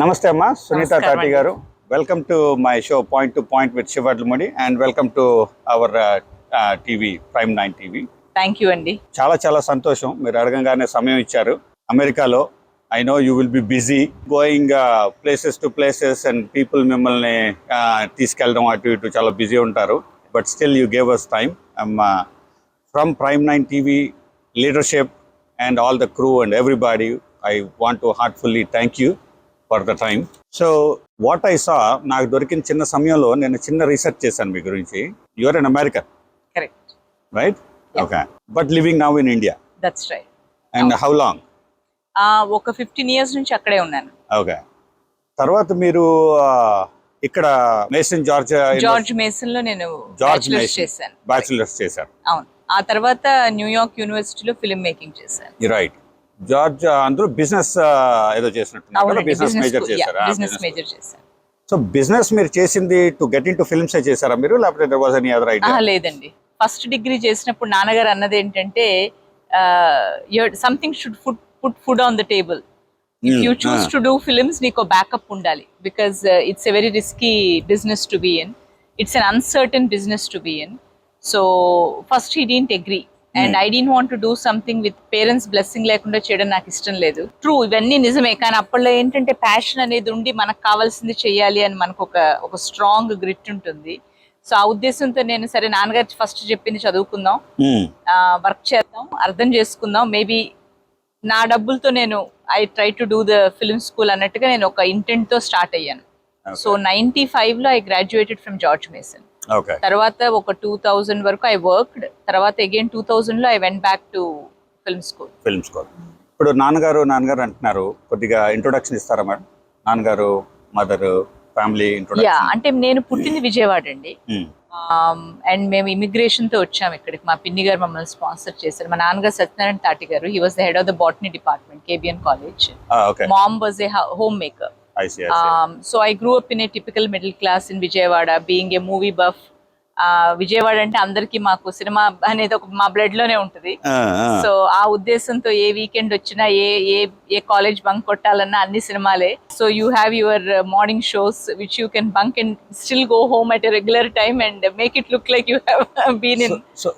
నమస్తే అమ్మా సునీత తాటి గారు. Welcome to my show point to point with Sivadlamudi and welcome to our TV Prime 9 TV. Thank you అండి. చాలా సంతోషం మీరు అడగంగానే సమయం ఇచ్చారు. అమెరికాలో I know you will be busy going places to places and people మిమ్మల్ని తీసుకెళ్ళడం అటు ఇటు చాలా బిజీ ఉంటారు. But still you gave us time. From Prime 9 TV leadership and all the crew and everybody, I want to heartfully thank you for the time. So what I saw, నాకు దొరికిన చిన్న సమయంలో నేను చిన్న రీసెర్చ్ చేశాను మీ గురించి. You are an American. Correct. Right? Yeah. Okay. But living now in India. That's right. And how long? ఒక 15 years నుంచి అక్కడే ఉన్నాను. Okay. తర్వాత మీరు ఇక్కడ మేసన్ జార్జ్ మేసన్ లో నేను బ్యాచిలర్స్ చేశాను. అవును. ఆ తర్వాత న్యూయార్క్ యూనివర్సిటీలో ఫిల్మ్ మేకింగ్ చేశాను. రైట్. జార్జ్ అందరూ బిజినెస్ ఏదో చేసినట్టు బిజినెస్ మేజర్ చేశారా? బిజినెస్ మేజర్ చేశాను. సో బిజినెస్ మీరు చేసింది to get into films చేశారా మీరు, లేకపోతే there was any other idea? లేదండి. ఫస్ట్ డిగ్రీ చేసినప్పుడు నాన్నగారు అన్నది ఏంటంటే something should put food on the table. If you choose to do films నీకు బ్యాకప్ ఉండాలి. Because it's a very risky business to be in. It's an uncertain business to be in. So first he didn't agree and I didn't want to do something with parents blessing లేకుండా చేయడం నాకు ఇష్టం లేదు. True, ఇవన్నీ నిజమే. కానీ అప్పట్లో ఏంటంటే ప్యాషన్ అనేది ఉండి మనకు కావాల్సింది చెయ్యాలి అని మనకు ఒక స్ట్రాంగ్ గ్రిట్ ఉంటుంది. సో ఆ ఉద్దేశంతో నేను సరే నాన్నగారు ఫస్ట్ చెప్పింది చదువుకుందాం, వర్క్ చేద్దాం, అర్థం చేసుకుందాం, మేబీ నా డబ్బులతో నేను I try to do the film school అన్నట్టుగా నేను ఒక ఇంటెంట్ తో స్టార్ట్ అయ్యాను. సో 95 లో I graduated from George mason. తర్వాత ఒక 2000 వరకు ఐ వర్క్డ్. తర్వాత అగైన్ 2000 లో I went back to film school. ఇప్పుడు నాన్నగారు అంటున్నారు, కొద్దిగా ఇంట్రొడక్షన్ ఇస్తారా మేడం? నాన్నగారు, మదర్, ఫ్యామిలీ ఇంట్రొడక్షన్. యా, అంటే నేను పుట్టింది విజయవాడ అండి. అండ్ మేము ఇమిగ్రేషన్ తో వచ్చాము ఇక్కడికి. మా పిన్ని గారు మమ్మల్ని స్పాన్సర్ చేశారు. మా నాన్నగారు సత్యనారాయణ తాటి గారు, he was the head of the botany department, KBN college. Mom was a home maker. I see. So I grew up in a typical middle class in Vijayawada, being a movie buff. Vijayawada అంటే అందరికి మాకు cinema అనేది ఒక మా blood లోనే ఉంటుంది. So ఆ ఉద్దేశంతో ఏ వీకెండ్ వచ్చినా ఏ కాలేజ్ బంక్ కొట్టాలన్నా అన్ని సినిమాలే. So you have your morning shows which you can bunk and still go home at a regular time and make it look like you have been in.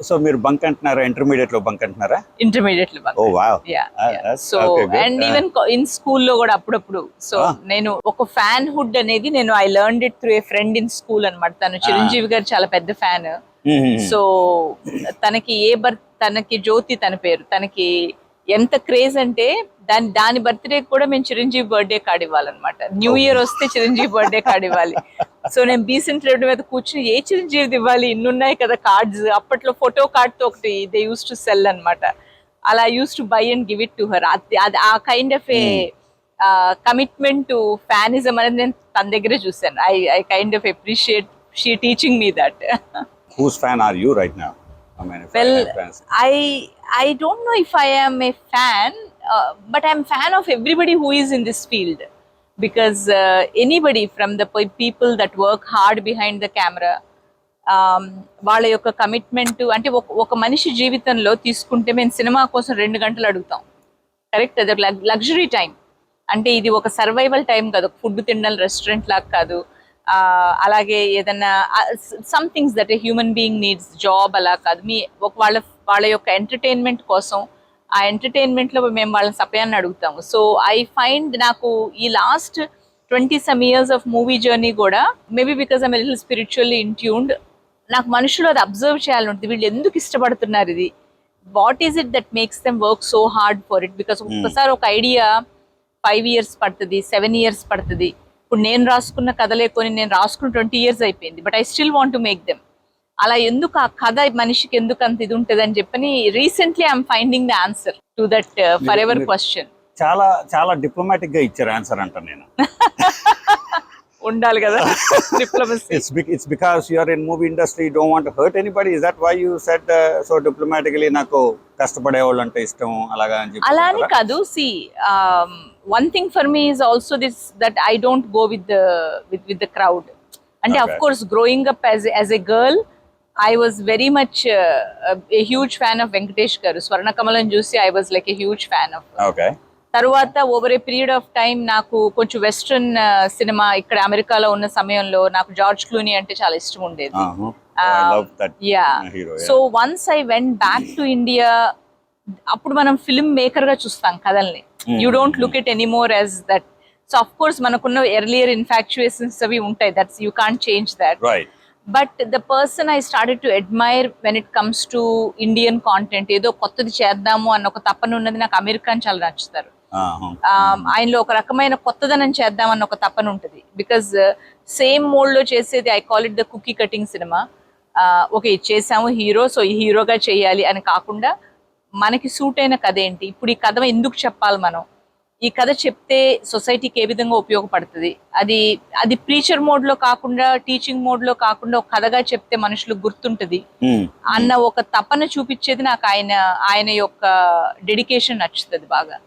So మీరు bunk అంటున్నారా? Intermediate లో bunk అంటున్నారా? Intermediate లో bunk. Oh wow. Yeah. So and even in స్కూల్లో కూడా అప్పుడప్పుడు. So నేను ఒక ఫ్యాన్ హుడ్ అనేది నేను I learned it through a friend in school అన్నమాట. తను చిరంజీవి గారు చాలా పెద్ద ఫ్యాన్. సో తనకి జ్యోతి తన పేరు, తనకి ఎంత క్రేజ్ అంటే దాని బర్త్డే కూడా మేము చిరంజీవి బర్త్డే కార్డ్ ఇవ్వాలన్నమాట. న్యూ ఇయర్ వస్తే చిరంజీవి బర్త్డే కార్డ్ ఇవ్వాలి. సో నేను బీసెంట్ రోడ్ మీద కూర్చుని ఏ చిరంజీవిది ఇవ్వాలి, ఇన్నున్నాయి కదా కార్డ్స్. అప్పట్లో ఫోటో కార్డ్ తో ఒకటి దే యూస్ టు సెల్ అనమాట. అలా use to buy and give it to her. ఆ kind of a commitment to fanism అనేది నేను తన దగ్గరే చూసాను. I kind of appreciate she teaching me that. Whose fan are you right now? Well, I don't know if I am a fan, but I'm fan of everybody who is in this field, because anybody from the people that work hard behind the camera, వాళ్ళ యొక్క commitment అంటే ఒక మనిషి జీవితంలో తీసుకుంటే మేము cinema కోసం 2 గంటలు అడుగుతాం. కరెక్ట్, అది లగ్జరీ టైం. అంటే ఇది ఒక సర్వైవల్ టైం కాదు, ఫుడ్ తినడం రెస్టారెంట్ లాగా కాదు. అలాగే ఏదన్నా some things that a human being needs, job అలా కాదు. వాళ్ళ యొక్క ఎంటర్టైన్మెంట్ కోసం ఆ ఎంటర్టైన్మెంట్ లో మేము వాళ్ళని సపయాన్ని అడుగుతాము. సో ఐ ఫైండ్ నాకు ఈ last 20 some years of movie journey కూడా maybe because I'm little spiritually intuned, నాకు మనుషులు అది అబ్జర్వ్ చేయాలని ఉంటుంది. వీళ్ళు ఎందుకు ఇష్టపడుతున్నారు ఇది, what is it that makes them work so hard for it. Because ఒక్కసారి ఒక ఐడియా 5 years పడుతుంది, 7 years పడుతుంది. ఇప్పుడు నేను రాసుకున్న కథలే కొని నేను రాసుకున్న 20 years అయిపోయింది, but I still want to make them. అలా ఎందుకు ఆ కథ మనిషికి ఎందుకు అంత ఇది ఉంటుంది అని చెప్పని recently I'm finding the answer to that for ever question. చాలా డిప్లొమాటిక్ గా ఇచ్చారు ఆన్సర్ అంట. నేను ఉండాలి కదా diplomacy. It's because you are in movie industry, you don't want to hurt anybody. Is that why you said so diplomatically? నాకు కష్టపడే వాళ్ళు అంటే ఇష్టం అలాగా అని చెప్పి. అలా అని కాదు. See, one thing for me is also this, that I don't go with the crowd. And of course, growing up as a girl, I was very much a huge fan of Venkatesh garu. Swarna Kamalam Jusi, I was like a huge fan of. Okay. తర్వాత over a period of time నాకు కొంచెం western cinema ఇక్కడ అమెరికాలో ఉన్న సమయంలో నాకు George Clooney అంటే చాలా ఇష్టం ఉండేది. I love that Yeah. hero. So once I went back to India, అప్పుడు మనం ఫిల్మ్ మేకర్ గా చూస్తాం కథల్ని. You don't look it anymore as that. So of course మనకున్న ఎర్లియర్ ఇన్ఫాక్చుయేషన్స్ అవి ఉంటాయి, that's you can't change that. Right. But the person I started to admire when it comes to Indian content, ఏదో కొత్తది చేద్దాము అన్న ఒక తపన ఉన్నది నాకు అమెరికన్ చాలా నచ్చుతారు. ఆయనలో ఒక రకమైన కొత్తదనం చేద్దామన్న ఒక తపన ఉంటుంది. బికాజ్ సేమ్ మోల్డ్ లో చేసేది, I call it the cookie cutting cinema. Okay చేసాము హీరో, సో ఈ హీరోగా చేయాలి అని కాకుండా మనకి సూట్ అయిన కథ ఏంటి, ఇప్పుడు ఈ కథ ఎందుకు చెప్పాలి, మనం ఈ కథ చెప్తే సొసైటీకి ఏ విధంగా ఉపయోగపడుతుంది, అది ప్రీచర్ మోడ్ లో కాకుండా టీచింగ్ మోడ్ లో కాకుండా ఒక కథగా చెప్తే మనుషులకు గుర్తుంటది అన్న ఒక తపన చూపించేది నాకు ఆయన యొక్క డెడికేషన్ నచ్చుతుంది బాగా.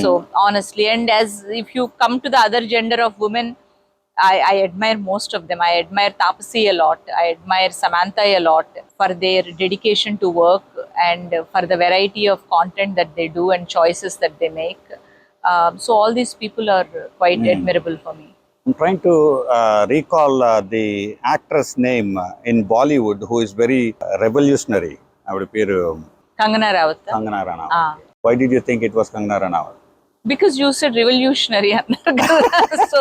So honestly, and as if you come to the other gender of women, I admire most of them. I admire Tapasi a lot. I admire Samantha a lot for their dedication to work and for the variety of content that they do and choices that they make. So all these people are quite admirable for me. I'm trying to recall the actress name in Bollywood who is very revolutionary. I would appear Kangana Ranaut. Kangana Ranaut. Why did you think it was Kangana Ranaut? Because you said revolutionary. So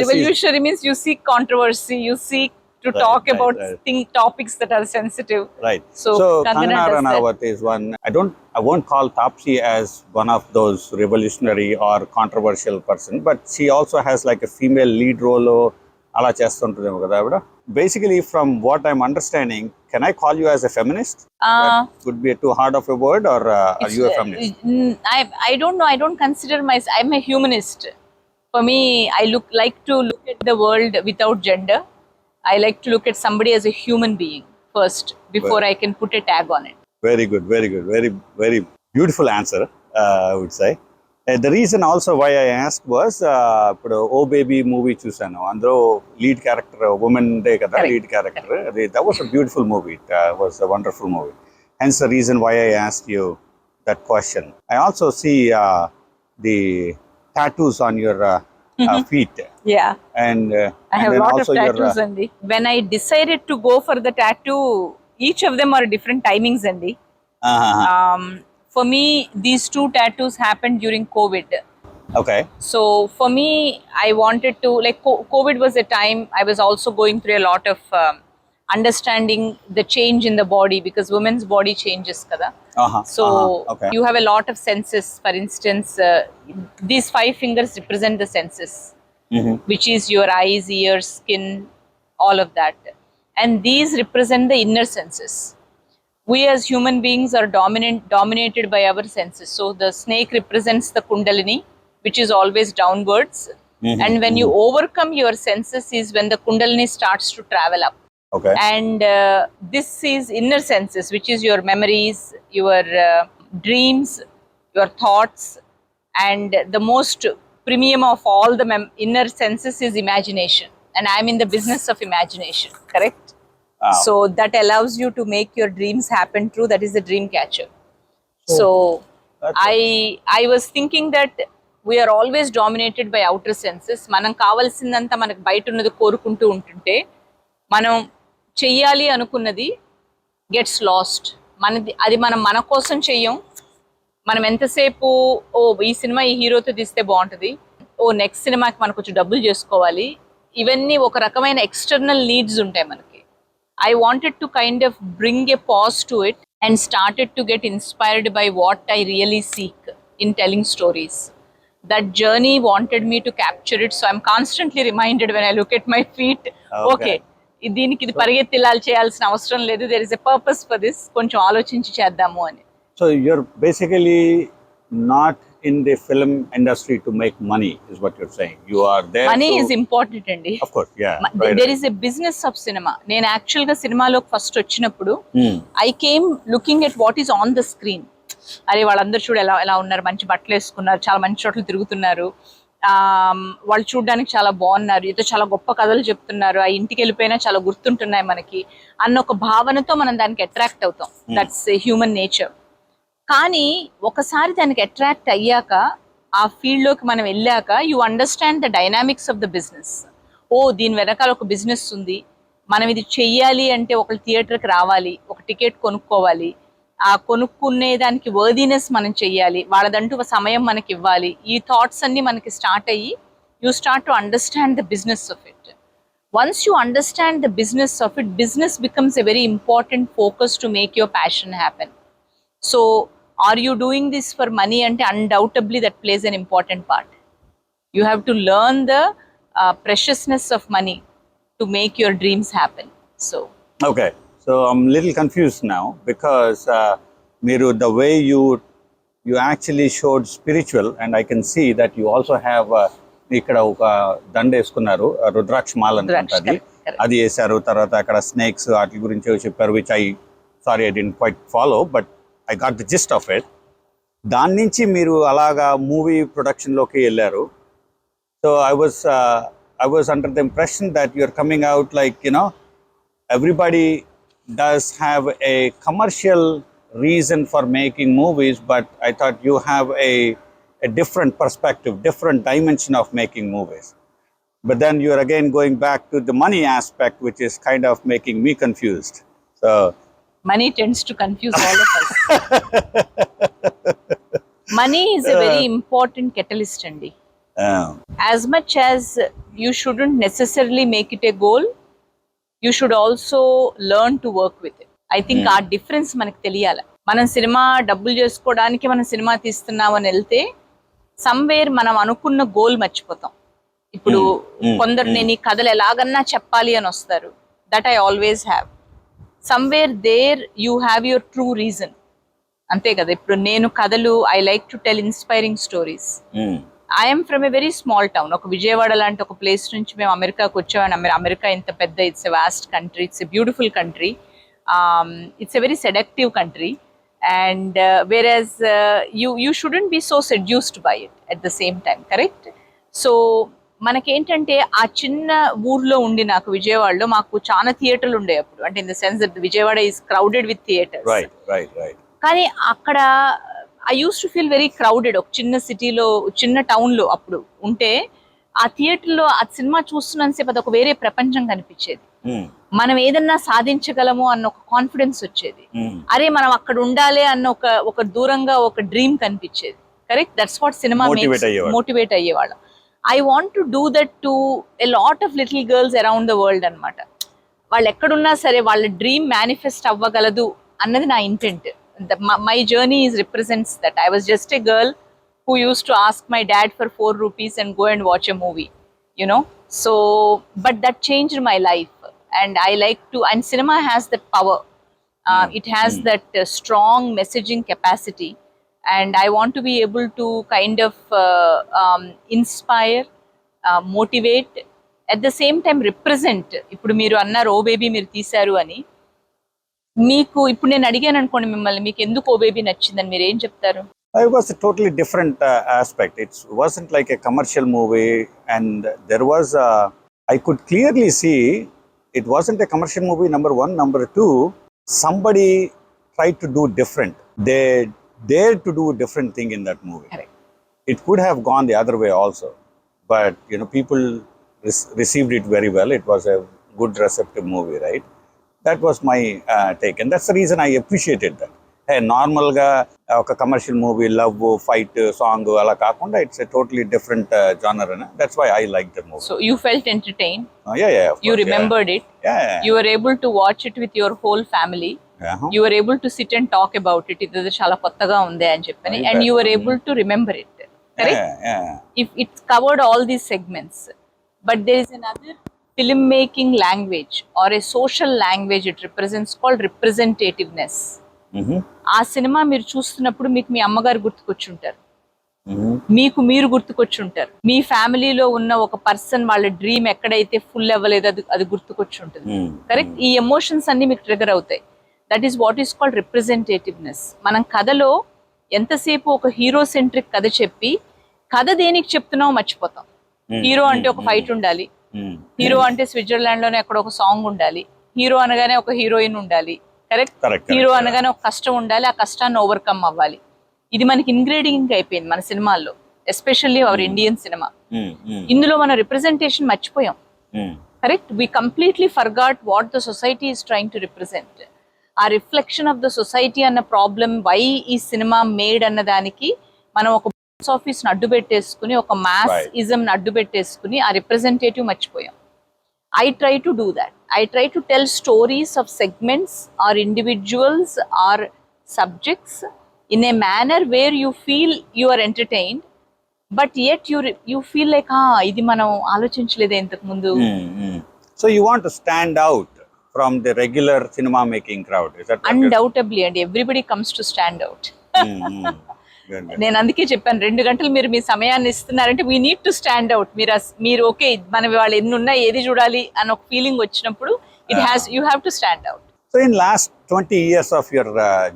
revolutionary means you seek controversy, you seek to talk about topics that are sensitive. Right. So Kangana Ranaut is one. I won't call Taapsee as one of those revolutionary or controversial person, but she also has like a female lead role. అలా చేస్తుంటుందేమో కదా ఆవిడ. Basically, from what I'm understanding, can I call you as a feminist? That would be too hard of a word, or are you a feminist? I don't know. I don't consider myself. I'm a humanist. For me, I like to look at the world without gender. I like to look at somebody as a human being first before I can put a tag on it. Very good, very good, very very beautiful answer. I would say. The reason also why I asked was ఇప్పుడు ఓ baby movie చూసాను, అందులో lead character women day కదా, lead character అది. that was a beautiful movie. It was a wonderful movie. Hence the reason why I asked you that question. I also see the tattoos on your feet. Yeah. And I have a lot of tattoos, Andy. When I decided to go for the tattoo, each of them are different timings, Andy. For me, these two tattoos happened during COVID. Okay. So for me, I wanted to, like, COVID was a time I was also going through a lot of understanding the change in the body, because women's body changes, kada. So okay. You have a lot of senses. For instance, these 5 fingers represent the senses, which is your eyes, ears, skin, all of that. And these represent the inner senses. We as human beings are dominated by our senses. So the snake represents the kundalini, which is always downwards. And when you overcome your senses is when the kundalini starts to travel up. Okay. And this is inner senses, which is your memories, your dreams, your thoughts, and the most premium of all the inner senses is imagination. And I'm in the business of imagination, correct? So that allows you to make your dreams happen true. That is the dream catcher. So I was thinking that we are always dominated by outer senses. మనం కావాల్సిందంతా మనకు బయట ఉన్నది కోరుకుంటూ ఉంటుంటే మనం చెయ్యాలి అనుకున్నది gets last. అది మనం మన కోసం చెయ్యం. మనం ఎంతసేపు ఈ సినిమా ఈ హీరోతో తీస్తే బాగుంటుంది, నెక్స్ట్ సినిమాకి మనకు కొంచెం డబ్బులు చేసుకోవాలి, ఇవన్నీ ఒక రకమైన ఎక్స్టర్నల్ నీడ్స్ ఉంటాయి మనకి. I wanted to kind of bring a pause to it and started to get inspired by what I really seek in telling stories. That journey wanted me to capture it, so I'm constantly reminded when I look at my feet, okay, దీనికి ఇది పరిగెత్తిలాల్ చేయాల్సిన అవసరం లేదు, there is a purpose for this, కొంచెం ఆలోచించి చేద్దాము అని. So you're basically not in the film industry to make money, is what you're saying. You are there. Money is important, Andy. Of course, yeah. There is a business of cinema. నేను actual గా సినిమాలోకి first వచ్చినప్పుడు I came looking at what is on the screen. అరే వాళ్ళందరూ చూడు ఎలా ఉన్నారు, మంచి బట్టలు వేసుకున్నారు, చాలా మంచి చోట్ల తిరుగుతున్నారు, వాళ్ళు చూడడానికి చాలా బాగున్నారు, ఏదో చాలా గొప్ప కథలు చెప్తున్నారు, ఆ ఇంటికి వెళ్ళిపోయినా చాలా గుర్తుంటున్నాయి మనకి అన్న ఒక భావనతో మనం దానికి అట్రాక్ట్ అవుతాం. That's human nature. కానీ ఒకసారి దానికి అట్రాక్ట్ అయ్యాక, ఆ ఫీల్డ్లోకి మనం వెళ్ళాక, you understand the dynamics of the business. ఓ దీని వెనకాల ఒక బిజినెస్ ఉంది, మనం ఇది చెయ్యాలి అంటే ఒక థియేటర్కి రావాలి, ఒక టికెట్ కొనుక్కోవాలి, ఆ కొనుక్కునే దానికి వర్దీనెస్ మనం చెయ్యాలి, వాళ్ళదంటూ ఒక సమయం మనకి ఇవ్వాలి. ఈ థాట్స్ అన్ని మనకి స్టార్ట్ అయ్యి you start to understand the business of it. Once you understand the business of it, business becomes a very important focus to make your passion happen. So, are you doing this for money? And undoubtedly, that plays an important part. You have to learn the preciousness of money to make your dreams happen. So, Okay, so I'm a little confused now because Miru, the way you actually showed spiritual, and I can see that you also have ఇక్కడ ఒక దండ వేసుకున్నారు, రుద్రాక్ష మాల అనుకుంటుంది, అది వేసారు. తర్వాత అక్కడ snakes వాటి గురించి చెప్పారు, which I didn't quite follow, but I got the gist of it. దాని నుంచి మీరు అలాగా మూవీ ప్రొడక్షన్లోకి వెళ్ళారు. So I was under the impression that you're coming out like, everybody does have a commercial reason for making movies, but I thought you have a different perspective, different dimension of making movies. But then you're again going back to the money aspect, which is kind of making me confused. So money tends to confuse all of us. Money is a very important catalyst, Andy. As much as you shouldn't necessarily make it a goal, you should also learn to work with it. I think ఆ difference మనకు తెలియాలి. మనం cinema డబ్బులు చేసుకోవడానికి మనం cinema తీస్తున్నామని వెళ్తే somewhere మనం అనుకున్న గోల్ మర్చిపోతాం. ఇప్పుడు కొందరు నేను ఈ కథలు ఎలాగన్నా చెప్పాలి అని వస్తారు, that I always have. Somewhere there you have your true reason, అంతే కదా. ఇప్పుడు నేను కథలు, I like to tell inspiring stories. I'm from a very small town. ఒక విజయవాడ లాంటి ఒక ప్లేస్ నుంచి మేము అమెరికాకు వచ్చామని. అమెరికా ఇంత పెద్ద, it's a vast country, it's a beautiful country, it's a very seductive country. And whereas you shouldn't be so seduced by it at the same time, correct? So మనకేంటంటే ఆ చిన్న ఊర్లో ఉండి, నాకు విజయవాడలో మాకు చాలా థియేటర్లు ఉండే అప్పుడు, అంటే in the sense that Vijayawada is crowded with theatres. right. కానీ అక్కడ I use to feel very crowded. ఒక చిన్న సిటీలో, చిన్న టౌన్లో అప్పుడు ఉంటే ఆ థియేటర్లో ఆ సినిమా చూస్తున్నంతసేపు అది ఒక వేరే ప్రపంచం కనిపించేది. మనం ఏదన్నా సాధించగలము అన్న ఒక కాన్ఫిడెన్స్ వచ్చేది. అరే మనం అక్కడ ఉండాలి అన్న ఒక దూరంగా ఒక డ్రీమ్ కనిపించేది. Correct, that's what cinema motivate అయ్యేవాళ్ళం. I want to do that to a lot of little girls around the world అనమాట. వాళ్ళు ఎక్కడున్నా సరే వాళ్ళ డ్రీమ్ మేనిఫెస్ట్ అవ్వగలదు అన్నది నా intent. My journey is represents that. I was just a girl who used to ask my dad for 4 rupees and go and watch a movie, so but that changed my life. And I like to, and cinema has that power. It has that strong messaging capacity, and I want to be able to kind of inspire, motivate, at the same time represent. ఇప్పుడు మీరు అన్నారు ఓ baby మీరు తీశారు అని. మీకు ఇప్పుడు నేను అడిగాను అనుకోండి మిమ్మల్ని, మీకు ఎందుకు ఓ బేబీ నచ్చిందని, మీరు ఏం చెప్తారు? It was a totally different aspect. It wasn't like a commercial movie, and there was I could clearly see it wasn't a commercial movie, number one. Number two, somebody tried to do different. They dared to do a different thing in that movie. Correct. It could have gone the other way also, but people received it very well. It was a good receptive movie, right? That was my take, and that's the reason I appreciated that. నార్మల్గా ఒక commercial movie, love, fight, song అలా కాకుండా it's a totally different genre. That's why I liked the movie. So you felt entertained? Yeah. You remembered it? Yeah. You were able to watch it with your whole family? You were able to sit and talk about it. ఇది చాలా కొత్తగా ఉంది అని చెప్పని, and you were able to remember it, correct? Yeah. If it covered all these segments, but there is another filmmaking language or a social language it represents called representativeness. ఆ cinema మీరు చూస్తున్నప్పుడు మీకు మీ అమ్మగారు గుర్తుకొచ్చుంటారు, మీకు మీరు గుర్తుకొచ్చుంటారు, మీ ఫ్యామిలీలో ఉన్న ఒక పర్సన్ వాళ్ళ డ్రీమ్ ఎక్కడైతే ఫుల్ అవ్వలేదు అది గుర్తుకొచ్చుంటుంది, కరెక్ట్? ఈ ఎమోషన్స్ అన్ని మీకు ట్రిగర్ అవుతాయి. That is what is called representativeness. మనం కథలో ఎంతసేపు ఒక హీరో సెంట్రిక్ కథ చెప్పి కథ దేనికి చెప్తున్నామో మర్చిపోతాం. హీరో అంటే ఒక ఫైట్ ఉండాలి, హీరో అంటే స్విట్జర్లాండ్ లోనే అక్కడ ఒక సాంగ్ ఉండాలి, హీరో అనగానే ఒక హీరోయిన్ ఉండాలి, కరెక్ట్. Correct, హీరో correct, అనగానే ఒక కష్టం ఉండాలి, ఆ కష్టాన్ని ఓవర్కమ్ అవ్వాలి. ఇది మనకి ఇంగ్రీడియంట్ అయిపోయింది మన సినిమాల్లో, ఎస్పెషల్లీ అవర్ ఇండియన్ సినిమా. ఇందులో మన రిప్రజెంటేషన్ మర్చిపోయాం. Correct, we completely forgot what the society is trying to represent. ఆ రిఫ్లెక్షన్ ఆఫ్ ద సొసైటీ అన్న ప్రాబ్లం, వై ఈ సినిమా మేడ్ అన్న దానికి మనం ఒక బాక్స్ ఆఫీస్ ని అడ్డు పెట్టేసుకుని, ఒక మాస్ ఇజం ని అడ్డు పెట్టేసుకుని ఆ రిప్రజెంటేటివ్ మర్చిపోయాం. I try to do that. I try to tell stories of segments or individuals or subjects in a manner where you feel you are entertained, but yet you feel like ఇది మనం ఆలోచించలేదే ఇంతకు ముందు. So you want to stand out from the regular cinema making crowd, is that what Undoubtedly, and everybody comes to stand out. Good, good. నేను అందుకే చెప్పాను 2 గంటలు మీరు మీ సమయాన్ని ఇస్తున్నారంటే we need to stand out. మీరు ఓకే మన వాళ్ళు ఎన్ని ఉన్నా ఏది చూడాలి అని ఒక ఫీలింగ్ వచ్చినప్పుడు you have to stand out. So in last 20 years of your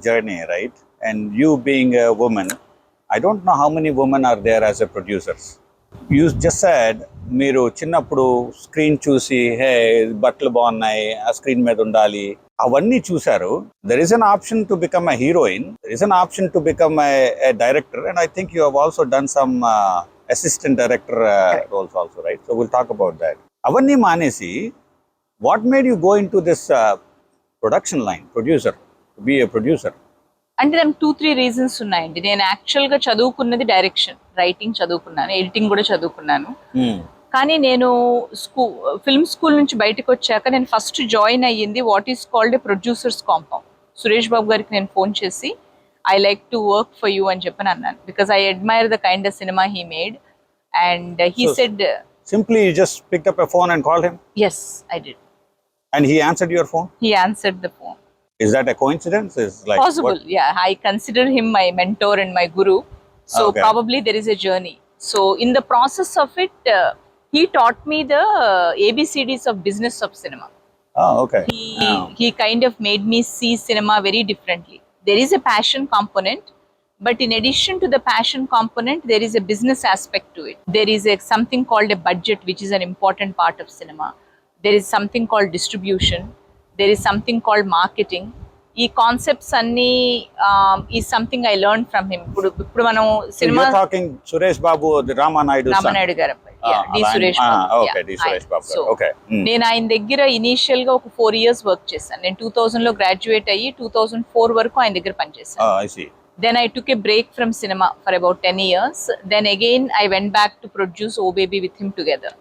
journey, right, and you being a woman, I don't know how many women are there as a producers. You just said మీరు చిన్నప్పుడు screen చూసి హే బట్టలు బాగున్నాయి, ఆ screen మీద ఉండాలి, అవన్నీ చూసారు. There is an option to become a heroine, there is an option to become a director, and I think you have also done some assistant director roles also, right? So will talk about that. అవన్నీ మానేసి what made you go into this production line, producer, to be a producer? అంటే దానికి 2-3 reasons ఉన్నాయండి. నేను యాక్చువల్గా చదువుకున్నది direction, writing చదువుకున్నాను, editing కూడా చదువుకున్నాను. కానీ నేను ఫిల్మ్ స్కూల్ నుంచి బయటకు వచ్చాక నేను ఫస్ట్ జాయిన్ అయ్యింది what is called a producers compound. Suresh Babu గారికి నేను ఫోన్ చేసి I like to work for you అని చెప్పని అన్నాను, because I admire the kind of cinema he made. And he said simply you just picked up a phone and called him? Yes, I did. And he answered your phone? He answered the phone. Is that a coincidence? Is like possible? What? Yeah, I consider him my mentor and my guru. So okay. Probably there is a journey. So in the process of it, he taught me the ABCDs of business of cinema. Oh, okay. He kind of made me see cinema very differently. There is a passion component, but in addition to the passion component, there is a business aspect to it. There is something called a budget, which is an important part of cinema. There is something called distribution. There is something called marketing. ఈ concepts అన్ని ఈ something I learn from him. ఇప్పుడు మనం cinema talking Suresh Babu, Ramanaidu గారు అబ్బాయి, D Suresh Babu. So నేను ఆయన దగ్గర ఇనీషియల్ గా ఒక 4 years వర్క్ చేశాను. నేను 2000 లో గ్రాడ్యుయేట్ అయ్యి 2004 వరకు ఆయన దగ్గర పనిచేశాను. Then I took a break from cinema for about 10 years. Then again I went back to produce Oh Baby with him together.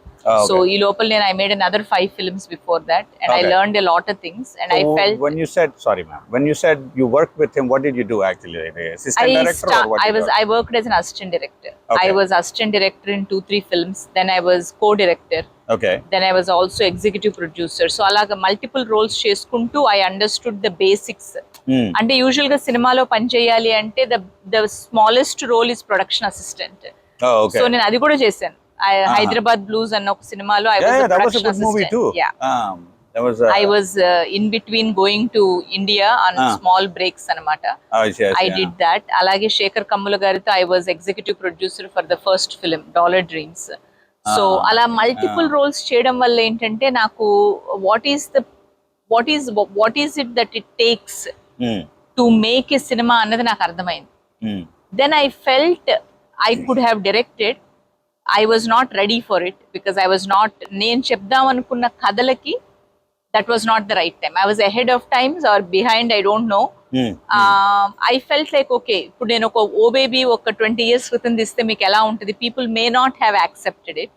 So ee lopal I made another 5 films before that, and I learned a lot of things, and so I felt when you said, sorry ma'am, when you said you worked with him, what did you do actually? Assistant director or what? I worked as an assistant director. I was assistant director in 2-3 films. Then I was co-director. Okay. Then I was also executive producer. So alaga multiple roles cheskuntu I understood the basics. అంటే usual గా సినిమాలో పని చేయాలి అంటే the smallest role is production assistant. So నేను అది కూడా చేశాను. హైదరాబాద్ బ్లూస్ అన్న ఒక సినిమాలో I was a production assistant. Yeah. I was in between going to India on small breaks anamata. I did that. అలాగే శేఖర్ కమ్ముల గారితో I was executive producer for the first film Dollar Dreams. So అలా multiple roles చేయడం వల్ల ఏంటంటే నాకు what is it that it takes to make a cinema అన్నది నాకు అర్థమైంది. Then I felt I could have directed. I was not ready for it because I was not, నేను చెప్దాం అనుకున్న కథలకి that was not the right time. I was ahead of times or behind, I don't know. I felt like okay, ఇప్పుడు నేను ఒక ఓ baby ఒక 20 years క్రితం తీస్తే మీకు ఎలా ఉంటుంది, people may not have accepted it,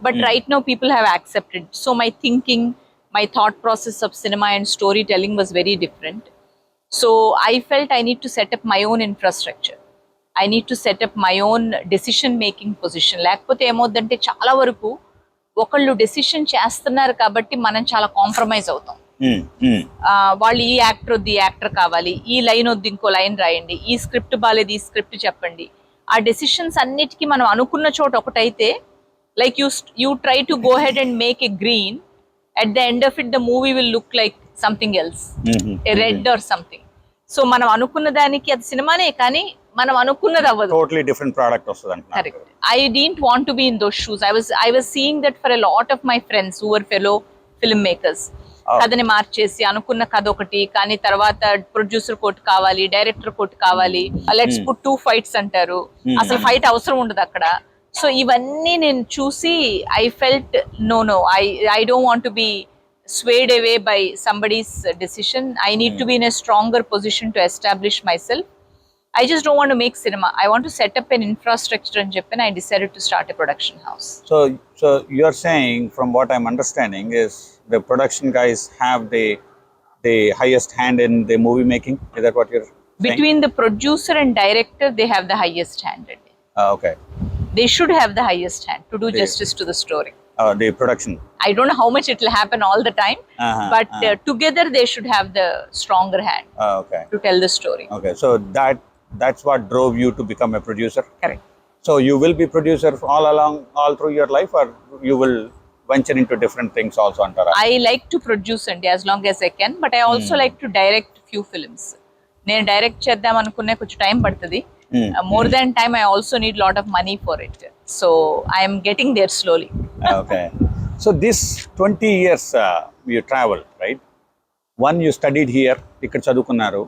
but right now people have accepted. So my thinking, my thought process of cinema and storytelling was very different. So I felt I need to set up my own infrastructure. I need to set up my own decision making position. లేకపోతే ఏమవుద్దంటే చాలా వరకు ఒకళ్ళు decision చేస్తున్నారు కాబట్టి మనం చాలా compromise అవుతాం. వాళ్ళు ఈ యాక్టర్ వద్దు, ఈ యాక్టర్ కావాలి, ఈ లైన్ వద్దు, ఇంకో లైన్ రాయండి, ఈ స్క్రిప్ట్ బాలేదు, ఈ స్క్రిప్ట్ చెప్పండి. ఆ డెసిషన్స్ అన్నిటికీ మనం అనుకున్న చోట ఒకటైతే, like you try to go head and make a green, at the end of it the movie will look like something else, a red or something. So మనం అనుకున్న దానికి అది సినిమానే కానీ మనం అనుకున్నది అవ్వదు, totally different product వస్తది అంటున్నారు. Correct. I didn't want to be in those shoes. I was seeing that for a lot of my friends who were fellow filmmakers. కథని మార్చేసి అనుకున్న కథ ఒకటి, కానీ తర్వాత ప్రొడ్యూసర్ కోట్ కావాలి, డైరెక్టర్ కోట్ కావాలి, లెట్స్ పుట్ 2 ఫైట్స్ అంటారు, అసలు ఫైట్ అవసరం ఉండదు అక్కడ. సో ఇవన్నీ నేను చూసి I felt no I don't want to be swayed away by somebody's decision. I need to be in a stronger position to establish myself. I just don't want to make cinema. I want to set up an infrastructure in Japan. I decided to start a production house. So you're saying, from what I'm understanding, is the production guys have the highest hand in the movie making. Is that what you're saying? Between the producer and director, they have the highest hand. Okay. They should have the highest hand to do justice to the story. The production. I don't know how much it will happen all the time, but together they should have the stronger hand Okay. to tell the story. Okay. So that's what drove you to become a producer. Correct. So you will be producer all through your life, or you will venture into different things also, Antara? I like to produce and as long as I can, but I also like to direct few films. నేను direct చేద్దాం అనుకునే కొంచెం time పడుతుంది. More than time, I also need lot of money for it. So I am getting there slowly. Okay. So this 20 years you traveled, right? One, you studied here, ఇక్కడ చదువుకున్నారు,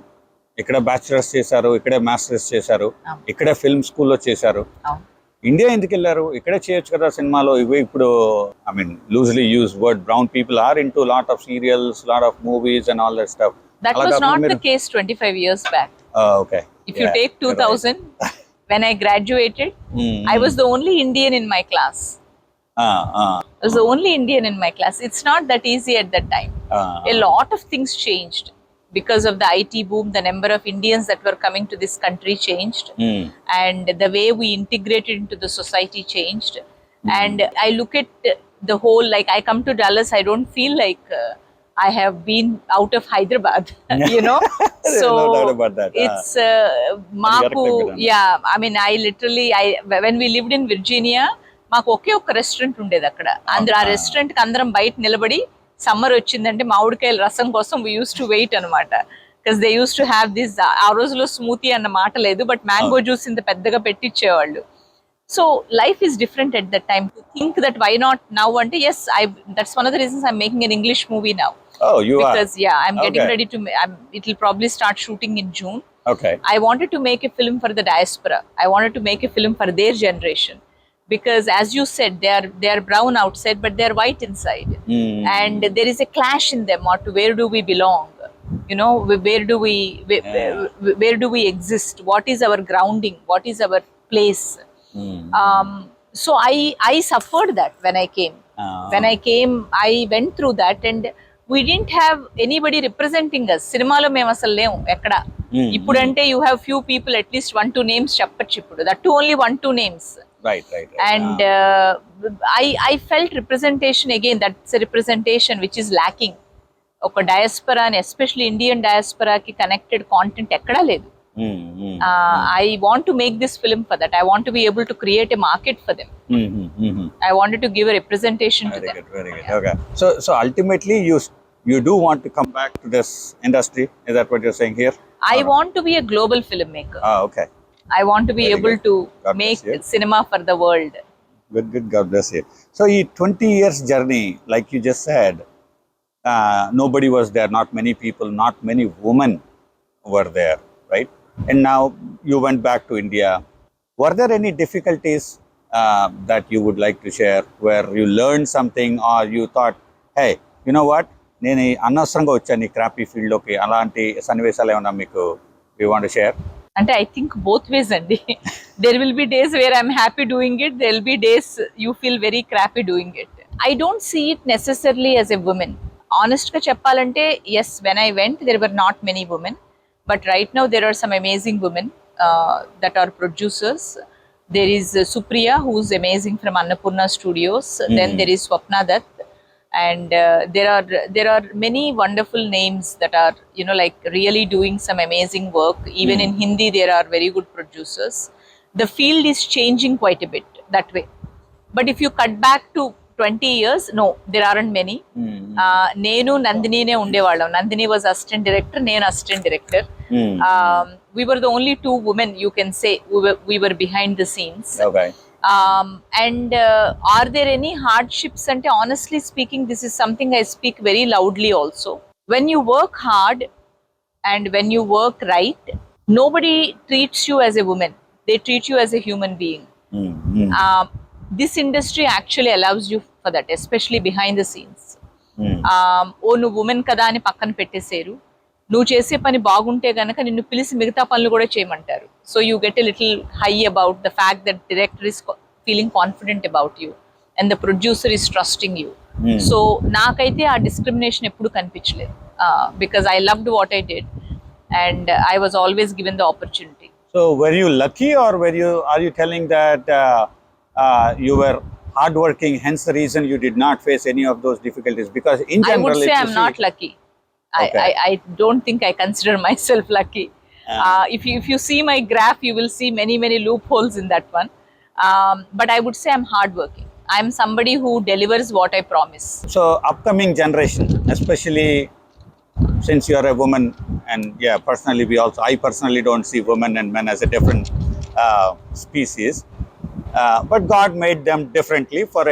ఇక్కడ bachelors చేశారు, ఇక్కడే masters చేశారు, ఇక్కడే film స్కూల్లో చేశారు. India ఎందుకు వెళ్ళారు? ఇక్కడే చేయొచ్చు కదా సినిమాలో. ఇవి ఇప్పుడు I mean loosely use word brown people are into lot of serials, lot of movies and all that stuff. That was not the case 25 years back. Okay. If you take 2000, when I graduated, I was the only Indian in my class. I was the only Indian in my class. It's not that easy at that time. A lot of things changed. Because of the IT boom, the number of Indians that were coming to this country changed. And the way we integrated into the society changed. And I look at the whole, like I come to Dallas, I don't feel like I have been out of Hyderabad, you know. So no doubt about that. It's Maku, yeah. I mean, when we lived in Virginia, మాకు ఒకే ఒక restaurant ఉండేది అక్కడ. ఆ restaurant కి అందరం బయట నిలబడి summer వచ్చిందంటే మామిడికాయల రసం కోసం we used to wait అనమాట. because they used to have this ఆ రోజులో స్మూతీ అన్న మాట లేదు, బట్ మ్యాంగో జ్యూస్ ఇంత పెద్దగా పెట్టించేవాళ్ళు. So life is different at that time. To think that why not now, ante yes, that's one of the reasons I'm making an English movie now. Oh, you because are? Yeah, I'm getting Okay. ready to it will probably start shooting in June. Okay. I wanted to make a film for the diaspora. I wanted to make a film for their generation, because as you said, they are brown outside but they are white inside. And there is a clash in them, or to where do we belong, you know, where do we exist, what is our grounding, what is our place. So I suffered that when I came. When I came, I went through that, and we didn't have anybody representing us. Cinemalo మేము అసలు లేము ఎక్కడ. ఇప్పుడంటే you have few people, at least 1-2 names చెప్పచ్చు ఇప్పుడు. That too only 1-2 names. Right. And I felt representation again. That's a representation which is lacking. ఒక డయాస్పరా, especially Indian diaspora కి connected content ఎక్కడా లేదు. I want to make this film for that. I want to be able to create a market for them. I wanted to give a representation to them. Very good. Okay. So ultimately, you do want to come back to this industry. Is that what you're saying here? I want to be a global filmmaker. Okay. I want to be Very able good. to God bless make you. cinema for the world. Good. God bless you. So, in 20 years journey, like you just said, nobody was there. Not many people, not many women were there, right? And now you went back to India. Were there any difficulties that you would like to share, where you learned something, or you thought, hey, you know what, నేను అనవసరంగా వచ్చాను ఈ crappy field లోకి, అలాంటి సన్నివేశాలు ఏమన్నా మీకు you want to share? అంటే I think both ways అండి. There will be days where I'm happy doing it. There will be days you feel very crappy doing it. I don't see it necessarily as a woman. Honest గా చెప్పాలంటే, yes, when I went there were not many women, but right now there are some amazing women that are producers. There is Supriya, who's amazing, from Annapurna Studios. Then there is Swapna Dutt, and there are many wonderful names that are, you know, like really doing some amazing work. Even in Hindi there are very good producers. The field is changing quite a bit that way. But if you cut back to 20 years, no, there aren't many. Nenu Nandini ne undevallam. Nandini was assistant director, nenu assistant director. We were the only two women, you can say, we were behind the scenes. Okay. And are there any hardships? And honestly speaking, this is something I speak very loudly also. When you work hard and when you work right, nobody treats you as a woman. They treat you as a human being. This industry actually allows you for that, especially behind the scenes. ఓ నువ్వు women కదా అని పక్కన పెట్టేశారు. నువ్వు చేసే పని బాగుంటే గనక నిన్ను పిలిచి మిగతా పనులు కూడా చేయమంటారు. So you get a little high about the fact that director is feeling confident about you and the producer is trusting you. So నాకైతే ఆ డిస్క్రిమినేషన్ ఎప్పుడు కనిపించలేదు, because I loved what I did and I was always given the opportunity. So were you lucky, or are you telling that you were hardworking, hence the reason you did not face any of those difficulties? Because in general, I would say if you I'm see- not lucky. Okay. I don't think I consider myself lucky. If you see my graph, you will see many loopholes in that one. But I would say I'm hardworking. I'm somebody who delivers what I promise. So upcoming generation, especially since you are a woman, and yeah, personally I personally don't see women and men as a different species, but God made them differently for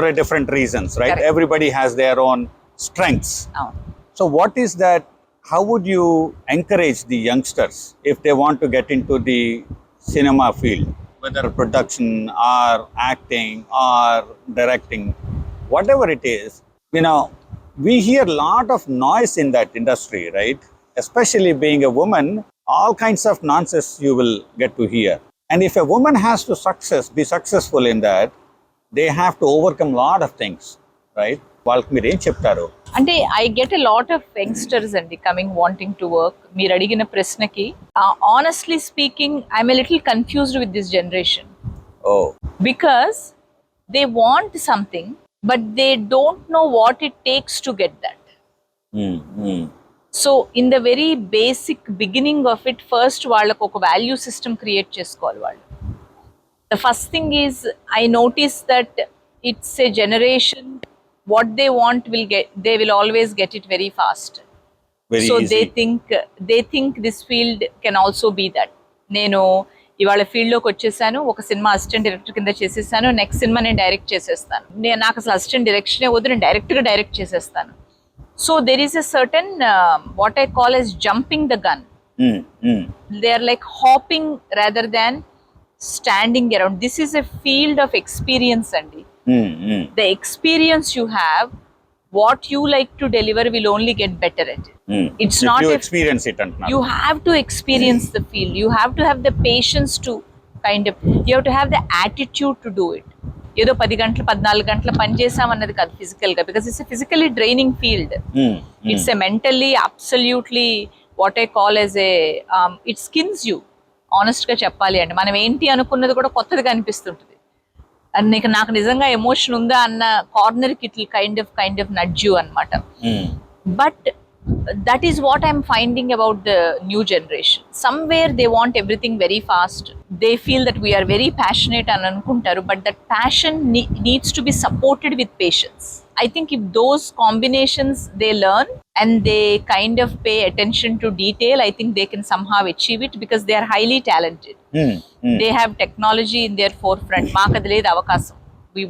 a different reasons, right? Correct. Everybody has their own strengths. Oh. So what is that? How would you encourage the youngsters if they want to get into the cinema field, whether production or acting or directing, whatever it is? You know, we hear a lot of noise in that industry, right? Especially being a woman, all kinds of nonsense you will get to hear. And if a woman has to be successful in that, they have to overcome a lot of things, right? వాళ్ళకి మీరు ఏం చెప్తారు? అంటే I get a lot of youngsters అండి coming wanting to work. మీరు అడిగిన ప్రశ్నకి honestly speaking I'm a little confused with this generation. Because they want something but they don't know what it takes to get that. So in the very basic beginning of it first వాళ్ళకు ఒక value system create చేసుకోవాలి వాళ్ళు. The first thing is I notice that it's a generation what they want they will always get it very fast. Very so easy. they think this field can also be that. నేను ఇవాళ ఫీల్డ్లోకి వచ్చేసాను, ఒక cinema assistant director కింద చేసేసాను, next cinema నేను direct చేసేస్తాను, నాకు అసలు అసిస్టెంట్ డైరెక్షనే వద్దు, నేను డైరెక్ట్గా డైరెక్ట్ చేసేస్తాను. So there is a certain what I call as jumping the gun. They are like hopping rather than standing around. This is a field of experience, Andy. The experience you have, what you like to deliver will only get better at it. It's if not you a, experience it and you have to experience the field. You have to have the patience to you have to have the attitude to do it. ఏదో 10 గంటలు 14 గంటలు పని చేసాం అన్నది కాదు ఫిజికల్గా, because it's a physically draining field. It's a mentally absolutely what I call as a it skins you. ఆనెస్ట్గా చెప్పాలి అంటే మనం ఏంటి అనుకున్నది కూడా కొత్తదిగా అనిపిస్తుంటుంది. నీకు నాకు నిజంగా ఎమోషన్ ఉందా అన్న కార్నర్కి it kind of nudge you అనమాట. But that is what I'm finding about the new generation. Somewhere they want everything very fast. They feel that we are very passionate అని అనుకుంటారు, but that passion needs to be supported with patience. I think if those combinations they learn and they kind of pay attention to detail, I think they can somehow achieve it because they are highly talented. They have technology in their forefront. మాకు అది లేదు అవకాశం.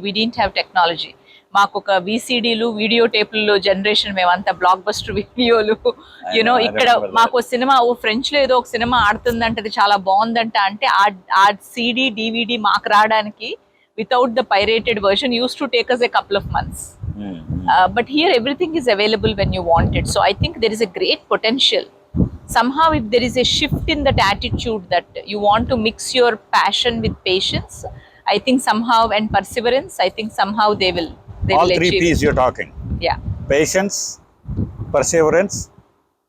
We didn't have technology. మాకు ఒక VCDలు video టేపుల్లో generation, మేమంతా block buster వీడియోలు. You know ఇక్కడ మాకు సినిమా ఫ్రెంచ్లో ఏదో ఒక సినిమా ఆడుతుందంటే అది చాలా బాగుందంట అంటే ఆ CD DVD మాకు రావడానికి without the pirated version used to take us a couple of months. But here everything is available when you want it. So I think there is a great potential. Somehow if there is a shift in that attitude that you want to mix your passion with patience, I think somehow, and perseverance, I think somehow they will all three achieve P's it. you're talking. Yeah. Patience, perseverance,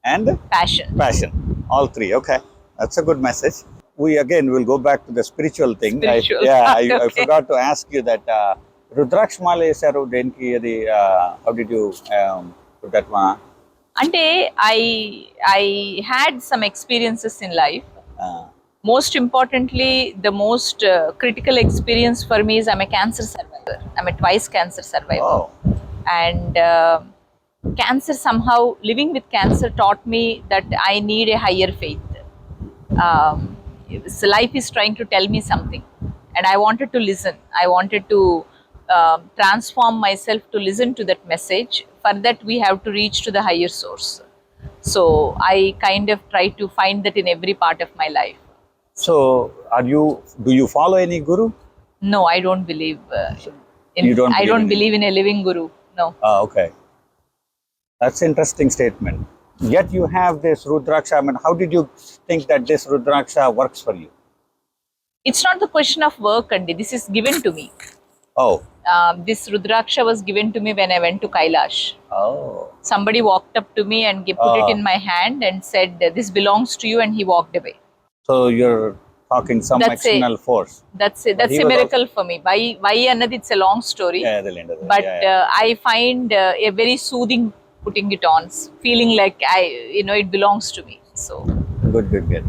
and Passion. All three. Okay, that's a good message. We again will go back to the spiritual thing. Spiritual. I Okay. forgot to ask you that Rudraksh Mala esaru denki adi how did you put that one? Ante I had some experiences in life. Most importantly, the most critical experience for me is I'm a cancer survivor. I'm a twice cancer survivor. Oh. And cancer, somehow living with cancer taught me that I need a higher faith. So life is trying to tell me something, and I wanted to listen. I wanted to transform myself to listen to that message. For that, we have to reach to the higher source. So I kind of try to find that in every part of my life. So, do you follow any guru? No, I don't believe in. You don't I believe don't in believe in a living guru. No. Ah, okay. That's an interesting statement. Yet you have this Rudraksha. I mean, how did you think that this Rudraksha works for you? It's not the question of work, Andi. This is given to me. Oh. This Rudraksha was given to me when I went to Kailash. Oh. Somebody walked up to me and put it Ah. in my hand and said, "This belongs to you," and he walked away. So you're talking some That's external force. That's it. But That's he a was miracle for me. Why another? It's a long story. Yeah, the land of the- But yeah, yeah. I find a very soothing putting it on, feeling like it belongs to me. So Good, good, good.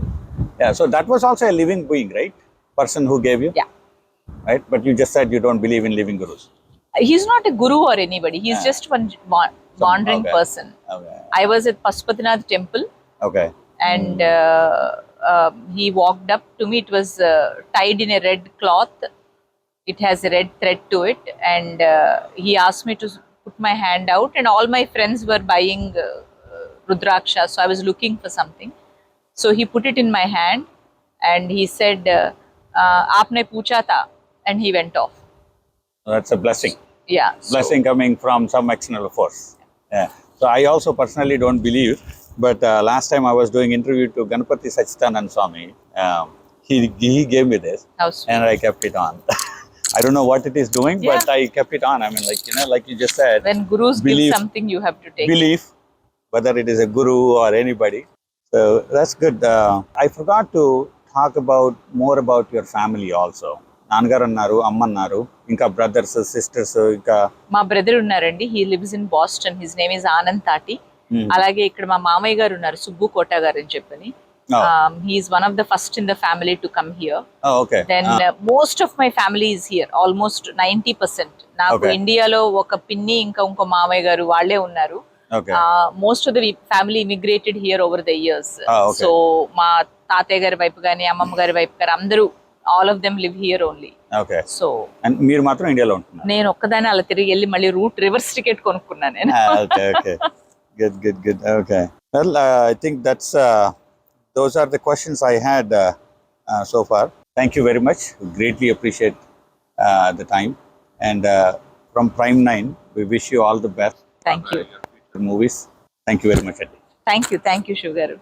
Yeah, so that was also a living being, right? Person who gave you, yeah, right? But you just said you don't believe in living gurus. he's not a guru or anybody. He's just one wandering okay. person. Okay. I was at Pashupatinath temple, Okay. and he walked up to me. It was tied in a red cloth. It has a red thread to it, and he asked me to put my hand out, and all my friends were buying Rudraksha, so I was looking for something. So he put it in my hand, and he said, "Aapne pucha tha," and he went off. That's a blessing. Yeah, Blessing coming from some external force. Yeah. So I also personally don't believe, but last time I was doing interview to Ganpati Sachidanand Swami, he gave me this, how sweet. and I kept it on. I don't know what it is doing, Yeah. but I kept it on. I mean, like you just said, When gurus belief- give something, you have to take it. belief, whether it is a guru or anybody. So that's good. I forgot to talk more about your family also. నాన్నగారు అన్నారు, అమ్మ అన్నారు, ఇంకా brothers sisters, ఇంకా మా brother ఉన్నారండి. He lives in Boston. His name is Anand తాటి. అలాగే ఇక్కడ మా మామయ్య గారు ఉన్నారు, సుబ్బు కోట గారు అని చెప్పని. He's one of the first in the family to come here. Okay. Then most of my family is here, almost 90%. నాకు Okay. ఇండియాలో ఒక పిన్ని ఇంకా ఇంకో మామయ్య గారు వాళ్ళే ఉన్నారు. Okay. Most of the family immigrated here over the years. Okay. So మా తాతయ్య గారి వైపు కానీ అమ్మమ్మ గారి వైపు కానీ అందరూ all of them live here only. Okay. So and మీరు మాత్రం ఇండియాలో ఉంటున్నారు. నేను ఒక్కదాన్ని అలా తిరిగి వెళ్ళి మళ్ళీ రూట్ రివర్స్ టికెట్ కొనుక్కున్నాను నేను. Okay, okay. Good. Okay. Well, I think those are the questions I had so far. Thank you very much. Greatly appreciate the time. And from Prime 9, we wish you all the best. Thank you. Movies. Thank you very much, Adi. Thank you, Shiv garu.